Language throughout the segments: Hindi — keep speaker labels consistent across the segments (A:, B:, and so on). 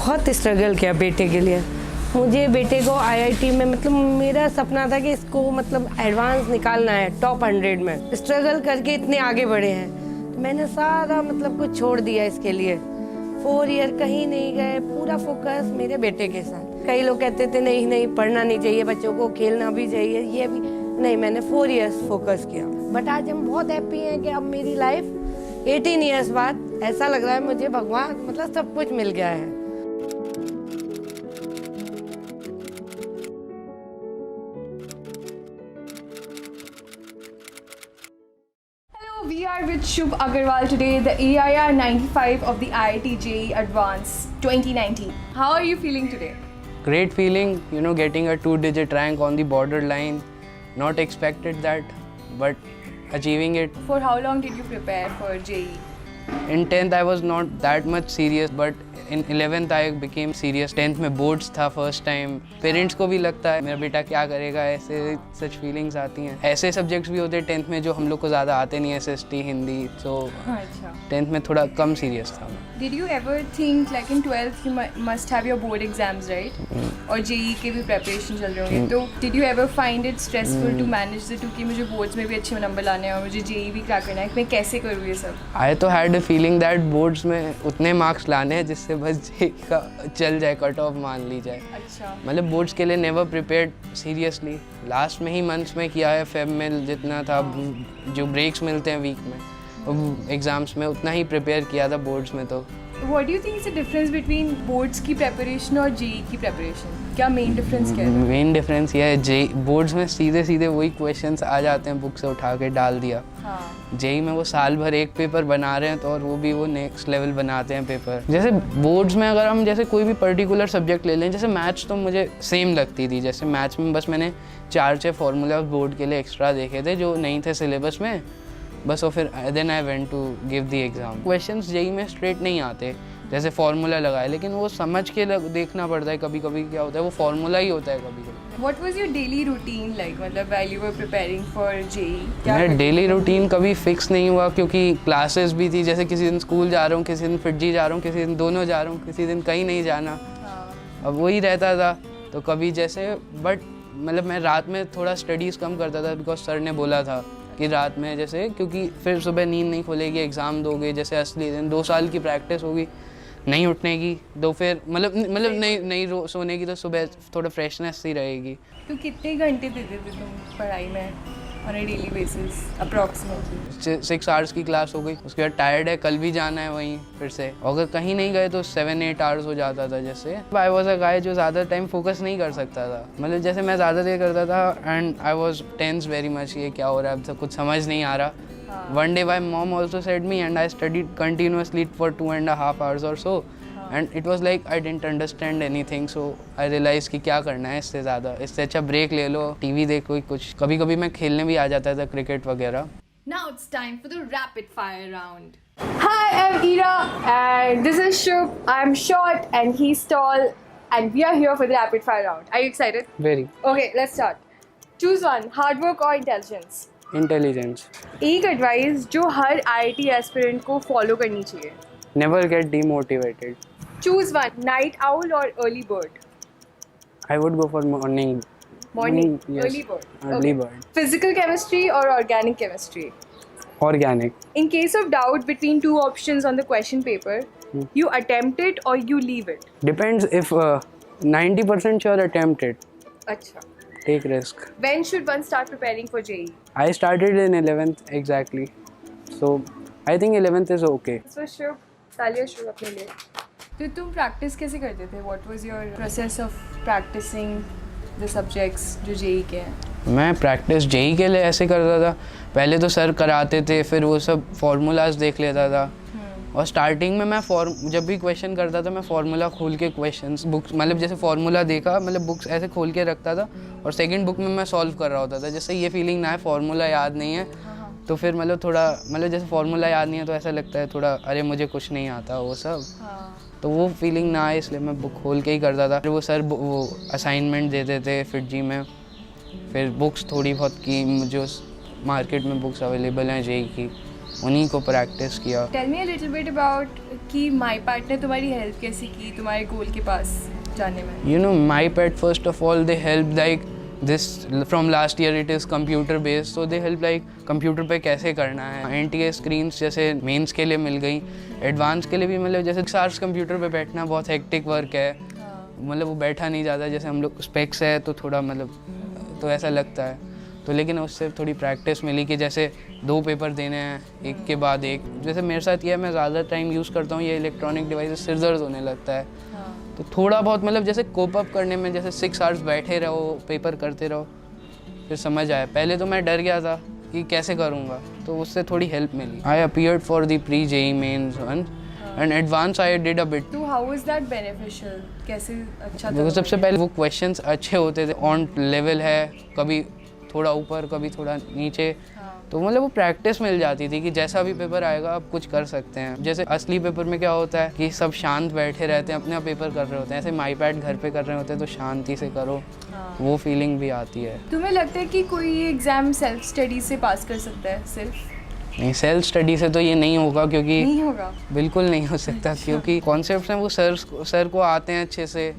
A: बहुत स्ट्रगल किया बेटे के लिए। मुझे बेटे को आईआईटी में मतलब मेरा सपना था कि इसको मतलब एडवांस निकालना है टॉप 100 में। स्ट्रगल करके इतने आगे बढ़े हैं तो मैंने सारा मतलब कुछ छोड़ दिया इसके लिए। 4 ईयर कहीं नहीं गए, पूरा फोकस मेरे बेटे के साथ। कई लोग कहते थे नहीं नहीं पढ़ना नहीं चाहिए, बच्चों को खेलना भी चाहिए, ये भी नहीं, मैंने 4 ईयर्स फोकस किया। बट आज हम बहुत हैप्पी हैं कि अब मेरी लाइफ 18 ईयर्स बाद ऐसा लग रहा है मुझे भगवान मतलब सब कुछ मिल गया है।
B: We are with Shubh Agarwal today, the AIR 95 of the IIT JEE Advanced 2019. How are you feeling today?
C: Great feeling, you know, getting a 2-digit rank on the borderline. Not expected that, but achieving it.
B: For how long did you prepare for JEE?
C: In 10th I was not that much serious, but in 11th I became serious. 10th में boards था first time. Parents को भी लगता है मेरा बेटा क्या करेगा, ऐसे such feelings आती हैं। ऐसे subjects भी होते हैं 10th में जो हम लोग को ज़्यादा आते नहीं, SST हिंदी, so
B: अच्छा।
C: 10th में थोड़ा कम serious था मैं।
B: Did you ever think like in 12th you must have your board exams, right? और JEE के भी preparation चल रहे होंगे, तो did you ever find it stressful to manage the two कि मुझे boards में भी अच्छे नंबर लाने हैं और मुझे JEE भी crack करना है, मैं कैसे करूँ ये सब?
C: I तो had a feeling that boards में उतने marks लाने हैं जिससे बस JEE का चल जाए, कट ऑफ मान ली जाए।
B: अच्छा।
C: मतलब बोर्ड्स के लिए नेवर प्रिपेयर्ड सीरियसली। लास्ट में ही मंथ्स में किया है, फेब में जितना था, जो ब्रेक्स मिलते हैं वीक में, एग्जाम्स में उतना ही प्रिपेयर किया था बोर्ड्स में। तो
B: What do you think is the difference between boards की preparation और JEE की preparation? क्या main difference क्या है?
C: मेन डिफरेंस ये है, JEE बोर्ड्स में सीधे सीधे वही क्वेश्चंस आ जाते हैं, बुक से उठा के डाल दिया।
B: हाँ।
C: JEE में वो साल भर एक पेपर बना रहे हैं तो, और वो भी वो नेक्स्ट लेवल बनाते हैं पेपर। जैसे बोर्ड्स में अगर हम जैसे कोई भी पर्टिकुलर सब्जेक्ट ले लें, जैसे मैथ्स तो मुझे सेम लगती थी। जैसे मैथ्स में बस मैंने 4-6 फार्मूला बोर्ड के लिए एक्स्ट्रा देखे थे जो नहीं थे सिलेबस में, बस। और फिर then I went to give the exam. Questions JEE में स्ट्रेट नहीं आते, जैसे फार्मूला लगाए, लेकिन वो समझ के देखना पड़ता है। कभी कभी क्या होता है वो फार्मूला ही होता है कभी कभी।
B: What was your daily routine like? मतलब while you were preparing for JEE?
C: मेरा डेली रूटीन कभी फिक्स नहीं हुआ क्योंकि क्लासेस भी थी। जैसे किसी दिन स्कूल जा रहा हूँ, किसी दिन फिटजी जा रहा हूँ, किसी दिन दोनों जा रहा हूँ, किसी दिन कहीं नहीं जाना। अब वही रहता था। तो कभी जैसे बट मतलब मैं रात में थोड़ा स्टडीज़ कम करता था, बिकॉज सर ने बोला था कि रात में जैसे, क्योंकि फिर सुबह नींद नहीं खुलेगी, एग्ज़ाम दोगे, जैसे असली दिन 2 साल की प्रैक्टिस होगी नहीं उठने की, तो फिर मतलब नहीं सोने की, तो सुबह थोड़ा फ्रेशनेस सी रहेगी।
B: तो कितने घंटे देते थे तुम पढ़ाई में on a daily basis approximately?
C: 6 hours की क्लास हो गई, उसके बाद टायर्ड है, कल भी जाना है वहीं फिर से। अगर कहीं नहीं गए तो 7-8 आवर्स हो जाता था। जैसे आई वॉज अ गाय जो ज़्यादा टाइम फोकस नहीं कर सकता था। मतलब जैसे मैं ज़्यादा देर करता था and I was tense very much, ये क्या हो रहा है, अब तो कुछ समझ नहीं आ रहा। One day my mom also said me and I studied continuously for 2.5 hours or so, and it was like I didn't understand anything, so I realized कि क्या करना है इससे ज़्यादा, इससे अच्छा ब्रेक ले लो, टीवी देखो कुछ। कभी कभी मैं खेलने भी आ जाता था, क्रिकेट वगैरह।
B: Now it's time for the rapid fire round. Hi, I'm Ira and this is Shubh. I'm short and he's tall and we are here for the rapid fire round. Are you excited?
C: Very.
B: Okay, let's start. Choose one, hard work or intelligence?
C: Intelligence.
B: एक एडवाइस जो हर IIT एस्पिरेंट को फॉलो करनी चाहिए?
C: Never get demotivated.
B: Choose one, night owl or early bird?
C: I would go for morning.
B: Morning,
C: Yes.
B: early bird.
C: Early
B: Okay.
C: bird.
B: Physical chemistry or organic chemistry?
C: Organic.
B: In case of doubt between two options on the question paper, you attempt it or you leave it?
C: Depends if 90% sure attempt it.
B: अच्छा.
C: Take risk.
B: When should one start preparing for JEE?
C: I started in 11th exactly. So I think 11th is okay.
B: So Shubh, तालियां शुभ अपने लिए। तो तुम प्रैक्टिस कैसे करते थे? What was your process of practicing the subjects जो JEE के हैं?
C: मैं प्रैक्टिस JEE के लिए ऐसे करता था, पहले तो सर कराते थे, फिर वो सब फार्मूलाज देख लेता था। और स्टार्टिंग में मैं जब भी क्वेश्चन करता था मैं फार्मूला खोल के क्वेश्चंस बुक्स, मतलब जैसे फार्मूला देखा, मतलब बुक्स ऐसे खोल के रखता था और सेकंड बुक में मैं सॉल्व कर रहा होता था। जैसे ये फीलिंग ना है फार्मूला याद नहीं है, तो फिर मतलब थोड़ा मतलब जैसे फार्मूला याद नहीं है तो ऐसा लगता है थोड़ा अरे मुझे कुछ नहीं आता वो सब। तो वो फीलिंग ना आए इसलिए मैं बुक खोल के ही करता था। फिर वो सर वो असाइनमेंट देते थे फिटजी में, फिर बुक्स थोड़ी बहुत की, जो मार्केट में बुक्स अवेलेबल हैं JEE की उन्हीं को प्रैक्टिस किया।
B: Tell me a little bit about कि MyPad ने तुम्हारी हेल्प कैसे की तुम्हारे गोल के पास जाने में?
C: You know, MyPad, first of all, they help like this from last year it is computer based, so they help like computer पे कैसे करना है। NTA screens जैसे मेंस के लिए मिल गई, एडवांस के लिए भी मतलब जैसे 6 hours कंप्यूटर पे बैठना बहुत हेक्टिक वर्क है, मतलब वो बैठा नहीं जाता। जैसे हम लोग स्पेक्स है तो थोड़ा मतलब तो ऐसा लगता है, तो लेकिन उससे थोड़ी प्रैक्टिस मिली कि जैसे 2 पेपर देने हैं एक के बाद एक। जैसे मेरे साथ ये है, मैं ज़्यादा टाइम यूज़ करता हूँ ये इलेक्ट्रॉनिक डिवाइसेस, सिर दर्द होने लगता है। तो थोड़ा बहुत मतलब जैसे कोप अप करने में जैसे 6 hours बैठे रहो, पेपर करते रहो, फिर समझ आया। पहले तो मैं डर गया था कि कैसे करूँगा, तो उससे थोड़ी हेल्प मिली। I appeared for the pre JEE mains and advance I did a bit.
B: तो हाउ वाज दैट बेनिफिशियल? कैसे अच्छा था?
C: देखो सबसे पहले वो क्वेश्चंस अच्छे होते थे, ऑन लेवल है, कभी थोड़ा ऊपर कभी थोड़ा नीचे, तो मतलब वो प्रैक्टिस मिल जाती थी कि जैसा भी पेपर आएगा आप कुछ कर सकते हैं। जैसे असली पेपर में क्या होता है कि सब शांत बैठे रहते हैं, अपना पेपर कर रहे होते हैं, ऐसे MyPad घर पे कर रहे होते हैं तो शांति से करो, वो फीलिंग भी आती है।
B: तुम्हें लगता है कि कोई ये एग्जाम सेल्फ स्टडी से पास कर सकता है? सिर्फ
C: नहीं, सेल्फ स्टडी से तो ये नहीं होगा, क्योंकि
B: नहीं होगा,
C: बिल्कुल नहीं हो सकता, क्योंकि कॉन्सेप्ट्स हैं वो सर को आते हैं अच्छे से,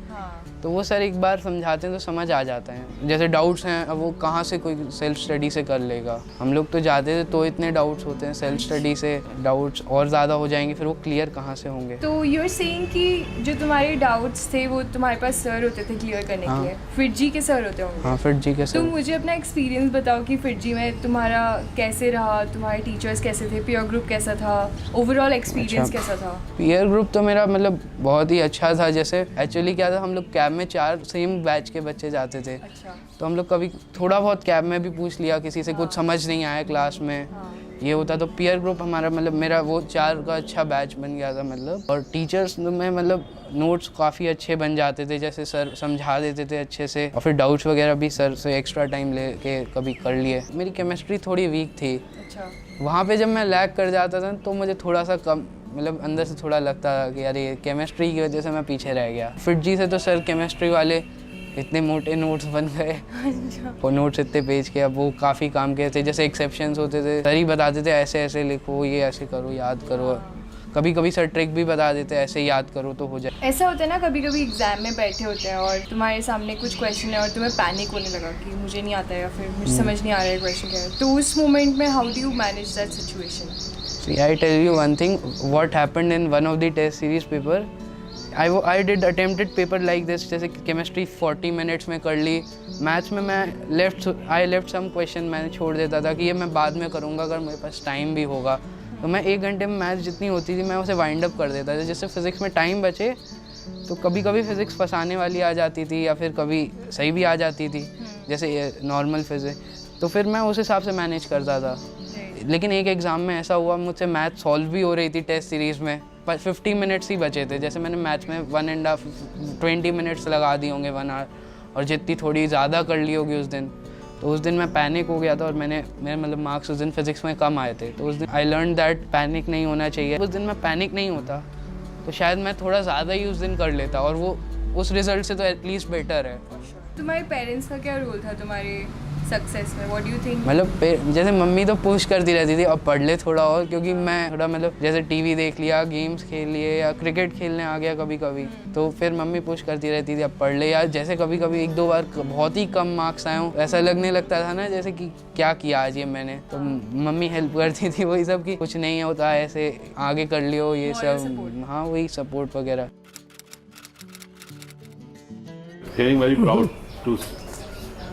C: तो वो सर एक बार समझाते हैं तो समझ आ जाता है। जैसे डाउट्स हैं, अब वो कहाँ से कोई सेल्फ स्टडी से कर लेगा। हम लोग तो जाते थे तो इतने डाउट्स होते हैं, सेल्फ स्टडी से डाउट्स और ज़्यादा हो जाएंगे, फिर वो क्लियर कहाँ से होंगे।
B: तो यू आर सेइंग कि जो तुम्हारे डाउट्स थे वो तुम्हारे पास सर होते थे क्लियर करने के लिए, FIITJEE के सर होते होंगे?
C: हाँ, FIITJEE के
B: तो
C: सर।
B: मुझे अपना एक्सपीरियंस बताओ कि FIITJEE में तुम्हारा कैसे रहा, तुम्हारे टीचर्स कैसे थे, पीयर ग्रुप कैसा था, ओवरऑल एक्सपीरियंस कैसा था?
C: पीयर ग्रुप तो मेरा मतलब बहुत ही अच्छा था। जैसे एक्चुअली क्या था, हम लोग कैब में 4 सेम बैच के बच्चे जाते थे,
B: अच्छा।
C: तो हम लोग कभी थोड़ा बहुत कैब में भी पूछ लिया किसी से, कुछ समझ नहीं आया क्लास में, ये होता। तो पीयर ग्रुप हमारा मतलब मेरा वो 4 का अच्छा बैच बन गया था मतलब। और टीचर्स में मतलब नोट्स काफ़ी अच्छे बन जाते थे, जैसे सर समझा देते थे अच्छे से, और फिर डाउट्स वगैरह भी सर से एक्स्ट्रा टाइम लेके कभी कर लिए। मेरी केमिस्ट्री थोड़ी वीक थी,
B: अच्छा।
C: वहाँ पे जब मैं लैग कर जाता था तो मुझे थोड़ा सा कम मतलब अंदर से थोड़ा लगता था कि यार ये केमिस्ट्री की वजह से मैं पीछे रह गया। FIITJEE से तो सर केमिस्ट्री वाले इतने मोटे नोट्स बन गए, वो नोट्स इतने पेज के, अब वो काफ़ी काम के थे। जैसे एक्सेप्शंस होते थे, सर ही बताते थे ऐसे ऐसे लिखो, ये ऐसे करो, याद करो। कभी कभी सर ट्रिक भी बता देते हैं, ऐसे याद करो तो हो जाए।
B: ऐसा होता है ना, कभी कभी एग्जाम में बैठे होते हैं और तुम्हारे सामने कुछ क्वेश्चन है और तुम्हें पैनिक होने लगा कि मुझे नहीं आता है या फिर मुझे समझ नहीं आ रहा है क्वेश्चन क्या है, तो उस मोमेंट में how do you manage that situation?
C: See, I tell you one thing, what happened in one of the test series paper, I did attempted paper like this, जैसे केमिस्ट्री 40 minutes में कर ली, मैथ्स में मैं I left some question मैंने छोड़ देता था कि ये मैं बाद में करूँगा अगर मेरे पास टाइम भी होगा। तो मैं 1 घंटे में मैथ्स जितनी होती थी मैं उसे वाइंड अप कर देता था, जिससे फिज़िक्स में टाइम बचे। तो कभी कभी फिज़िक्स फंसाने वाली आ जाती थी या फिर कभी सही भी आ जाती थी, जैसे नॉर्मल फिज़िक्स, तो फिर मैं उस हिसाब से मैनेज करता था। लेकिन एक एग्ज़ाम में ऐसा हुआ, मुझसे मैथ सॉल्व भी हो रही थी टेस्ट सीरीज़ में, पर 50 मिनट्स ही बचे थे। जैसे मैंने मैथ्स में 20 मिनट्स लगा दिए होंगे 1 hour, और जितनी थोड़ी ज़्यादा कर ली होगी उस दिन, तो उस दिन मैं पैनिक हो गया था और मेरे मतलब मार्क्स उस दिन फिज़िक्स में कम आए थे। तो उस दिन आई लर्न दैट पैनिक नहीं होना चाहिए। उस दिन मैं पैनिक नहीं होता तो शायद मैं थोड़ा ज़्यादा ही उस दिन कर लेता, और वो उस रिज़ल्ट से तो एटलीस्ट बेटर है।
B: तुम्हारे पेरेंट्स का क्या रोल था तुम्हारे सक्सेस में? What do you think?
C: मतलब जैसे मम्मी तो पुश करती रहती थी अब पढ़ ले थोड़ा और, क्योंकि मैं थोड़ा मतलब जैसे टीवी देख लिया, गेम्स खेल लिए या क्रिकेट खेलने आ गया कभी कभी, तो फिर मम्मी पुश करती रहती थी अब पढ़ ले यार। जैसे कभी कभी 1-2 बार बहुत ही कम मार्क्स आए हों, ऐसा लगने लगता था ना जैसे कि क्या किया आज ये मैंने, तो मम्मी हेल्प करती थी वही सब, कि कुछ नहीं होता है ऐसे, आगे कर लियो ये सब। हाँ, वही सपोर्ट वगैरह।
D: Feeling very proud to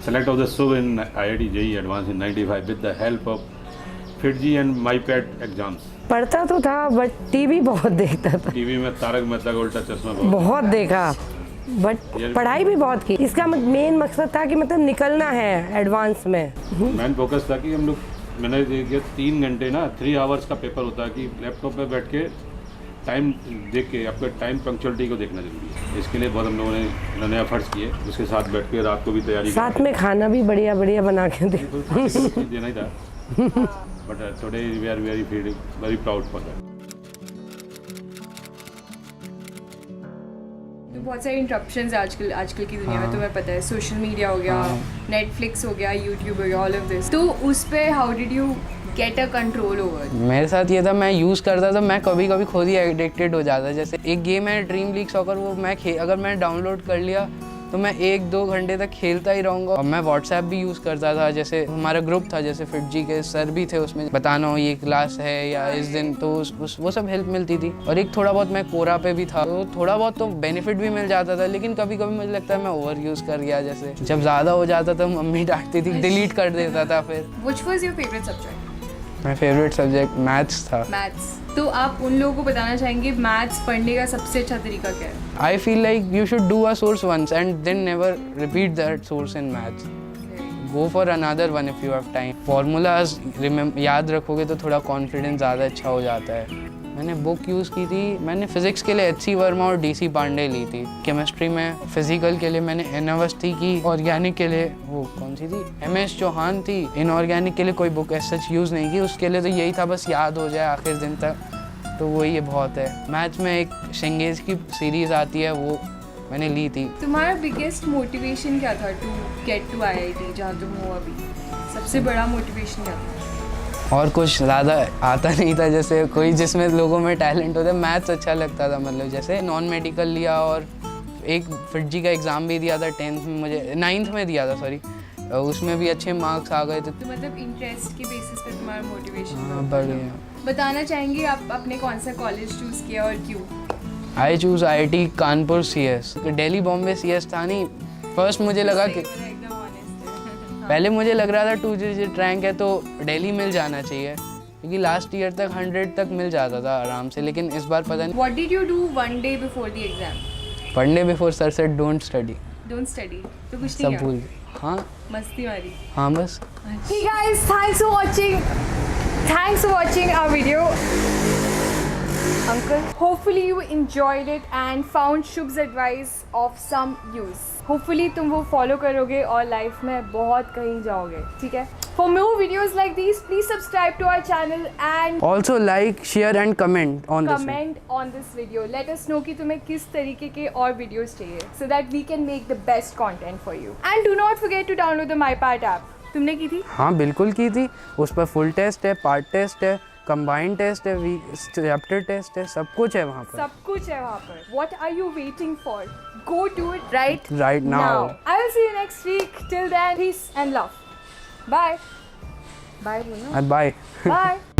D: select of the SUB in IIT JEE Advanced in 95 with the help of FIITJEE and MyPad exams.
A: पढ़ता तो था बट टीवी बहुत देखता था,
D: टीवी में तारक मेहता का उल्टा चश्मा
A: बहुत देखा, बट पढ़ाई भी बहुत की। इसका मेन मकसद था कि मतलब निकलना है एडवांस में।
D: मेन फोकस था कि हम लोग, मैंने देखिए 3 घंटे ना 3 आवर्स का पेपर होता है कि लैपटॉप पे बैठ के टाइम देख के आपका टाइम पंक्चुअलिटी को देखना जरूरी है। इसके लिए बहुत हम लोगों ने इन्होंने एफर्ट्स किए, उसके साथ बैठ के रात को भी तैयारी,
A: साथ में खाना भी बढ़िया बढ़िया बना के दे
D: देना ही था। But today we are very proud for that.
B: तो बहुत सारे इंटरप्शंस आजकल की दुनिया में, तुम्हें पता है, सोशल मीडिया हो गया, नेटफ्लिक्स हो गया, यूट्यूब हो गया, ऑल ऑफ दिस। तो उस पे how did you get a control over?
C: मेरे साथ ये था, मैं यूज़ करता था, मैं कभी कभी खुद ही एडिक्टेड हो जाता। जैसे एक गेम है ड्रीम लीग सॉकर, वो मैं अगर मैं डाउनलोड कर लिया तो मैं 1-2 घंटे तक खेलता ही रहूँगा। और मैं व्हाट्सएप भी यूज़ करता था, जैसे हमारा ग्रुप था, जैसे फिटजी के सर भी थे उसमें, बताना हो ये क्लास है या इस दिन, तो वो सब हेल्प मिलती थी। और एक थोड़ा बहुत मैं कोरा पे भी था, तो थोड़ा बहुत तो बेनिफिट भी मिल जाता था। लेकिन कभी कभी मुझे लगता है मैं ओवर यूज़ कर गया, जैसे जब ज़्यादा हो जाता था मम्मी डांटती थी, डिलीट कर देता था फिर।
B: Which was your favorite subject?
C: मेरा फेवरेट सब्जेक्ट मैथ्स था।
B: मैथ्स। तो आप उन लोगों को बताना चाहेंगे मैथ्स पढ़ने का सबसे अच्छा तरीका क्या है?
C: I feel like you should do a source once and then never repeat that source in maths. Go for another one if you have time. Formulas याद रखोगे तो थोड़ा कॉन्फिडेंस ज़्यादा अच्छा हो जाता है। मैंने बुक यूज़ की थी, मैंने फिज़िक्स के लिए HC वर्मा और DC पांडे ली थी। केमिस्ट्री में फिजिकल के लिए मैंने N अवस्थी की, ऑर्गेनिक के लिए वो कौन सी थी, MS चौहान थी। इनऑर्गेनिक के लिए कोई बुक ऐसा यूज़ नहीं की, उसके लिए तो यही था बस याद हो जाए आखिर दिन तक, तो वही ये बहुत है। मैथ्स में एक शेंगेज की सीरीज़ आती है, वो मैंने ली थी।
B: तुम्हारा बिगेस्ट मोटिवेशन क्या था टू गेट टू IIT जहाँ तुम हो अभी? सबसे बड़ा मोटिवेशन क्या था?
C: और कुछ ज़्यादा आता नहीं था, जैसे कोई जिसमें लोगों में टैलेंट होता है। मैथ्स अच्छा लगता था, मतलब जैसे नॉन मेडिकल लिया और एक फिटजी का एग्ज़ाम भी दिया था 10th में, मुझे 9th में दिया था सॉरी, उसमें भी अच्छे मार्क्स आ गए थे।
B: तो मतलब इंटरेस्ट के बेसिस पे तुम्हारा मोटिवेशन
C: हाँ, बढ़िया।
B: बताना चाहेंगे आप अपने कौन सा कॉलेज चूज़ किया और क्यों?
C: I choose IIT Kanpur CS। Delhi Bombay CS था नहीं। फर्स्ट मुझे लगा कि
B: एकदम ऑनेस्ट है।
C: पहले मुझे लग रहा था 2 डिजिट रैंक है तो दिल्ली मिल जाना चाहिए, क्योंकि लास्ट ईयर तक 100 तक मिल जाता था आराम से, लेकिन इस बार पता नहीं।
B: What did you do one day before the exam?
C: पढ़ने बिफोर सर से डोंट स्टडी,
B: Don't study. तो कुछ
C: सब
B: नहीं
C: भूल।
B: किया?
C: हाँ
B: मस्ती मारी।
C: हाँ बस।
B: Hey guys, thanks for watching our video. Uncle, hopefully you enjoyed it and found Shubh's advice of some use. Hopefully तुम वो follow करोगे और life में बहुत कहीं जाओगे, ठीक है? For more videos like these, please subscribe to our channel and
C: Also like, share and comment on this.
B: comment on this video. Let us know कि तुम्हें किस तरीके के और videos चाहिए, so that we can make the best content for you. And do not forget to download the MyPart app. तुमने की थी?
C: हाँ बिल्कुल की थी, उस पर फुल टेस्ट है, पार्ट टेस्ट है, कंबाइंड टेस्ट है, चैप्टर टेस्ट है, सब कुछ है वहाँ पर।
B: सब कुछ है वहाँ पर। What are you waiting for? Go do it right
C: now.
B: I will see you next week. Till then, peace and love. Bye. Bye, Bruno.
C: Bye.
B: Bye.